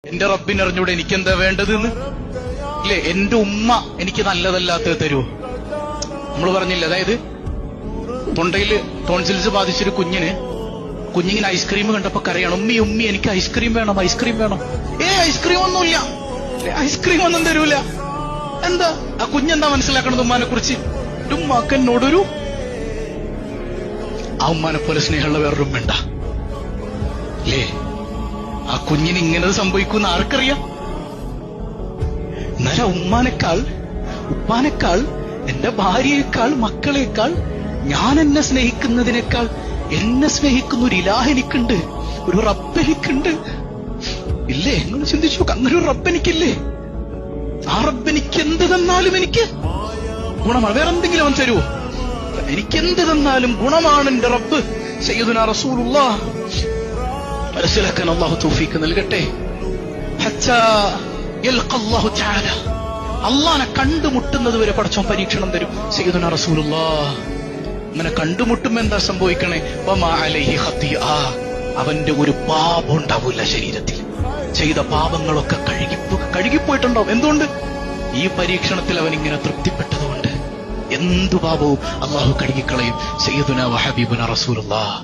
എന്റെ റബ്ബിനറിഞ്ഞൂടെ എനിക്കെന്താ വേണ്ടതെന്ന് ഇല്ലേ? എന്റെ ഉമ്മ എനിക്ക് നല്ലതല്ലാത്തത് തരുമോ? നമ്മൾ പറഞ്ഞില്ല, അതായത് തൊണ്ടയിൽ ടോൺസിൽസ് ബാധിച്ചൊരു കുഞ്ഞിങ്ങനെ ഐസ്ക്രീം കണ്ടപ്പോ കരയാണ്, ഉമ്മി എനിക്ക് ഐസ്ക്രീം വേണം, ഐസ്ക്രീം വേണം. ഐസ്ക്രീം ഒന്നുമില്ല, ഐസ്ക്രീം ഒന്നും തരൂല. എന്താ ആ കുഞ്ഞെന്താ മനസ്സിലാക്കണത് ഉമ്മാനെ കുറിച്ച്? ഉമ്മാക്ക് എന്നോടൊരു ആ ഉമ്മാനെ പോലെ സ്നേഹമുള്ള വേറൊരു ഉമ്മ അല്ലേ? ആ കുഞ്ഞിന് ഇങ്ങനെ സംഭവിക്കുന്ന ആർക്കറിയാം? എന്നാലും ഉപ്പാനേക്കാൾ എന്റെ ഭാര്യയേക്കാൾ മക്കളേക്കാൾ ഞാൻ എന്നെ സ്നേഹിക്കുന്നതിനേക്കാൾ എന്നെ സ്നേഹിക്കുന്ന ഒരു ഇലാഹ് എനിക്കുണ്ട്, ഒരു റബ്ബ് എനിക്കുണ്ട്. ഇല്ലേ? നിങ്ങൾ ചിന്തിച്ചു നോക്ക്, അങ്ങനെ ഒരു റബ്ബ് എനിക്കില്ലേ? ആ റബ്ബ് എനിക്ക് എന്ത് തന്നാലും എനിക്ക് ഗുണമാണ്. വേറെ എന്തെങ്കിലും അവൻ തരുമോ? എനിക്കെന്ത് തന്നാലും ഗുണമാണ് എന്റെ റബ്ബ്. സയ്യിദുനാ റസൂലുള്ളാഹ് മനസ്സിലാക്കാൻ അല്ലാഹു തൗഫീഖ് നൽകട്ടെ. ഹത്താ യൽഖ അല്ലാഹു തആല, അല്ലാഹനെ കണ്ടുമുട്ടുന്നത് വരെ പടച്ചോൻ പരീക്ഷണം തരും. സയ്യിദുനാ റസൂലുള്ളാഹ് അങ്ങനെ കണ്ടുമുട്ടുമ്പോ എന്താ സംഭവിക്കണേ? വമാ അലൈഹി ഖതിഅ, അവന്റെ ഒരു പാപം ഉണ്ടാവില്ല ശരീരത്തിൽ. ചെയ്ത പാപങ്ങളൊക്കെ കഴുകിപ്പോയിട്ടുണ്ടാവും. എന്തുകൊണ്ട്? ഈ പരീക്ഷണത്തിൽ അവൻ ഇങ്ങനെ തൃപ്തിപ്പെട്ടതുകൊണ്ട്. എന്തു പാപവും അല്ലാഹു കഴുകിക്കളയും. സയ്യിദുനാ വഹബീബുനാ റസൂലുള്ളാഹ്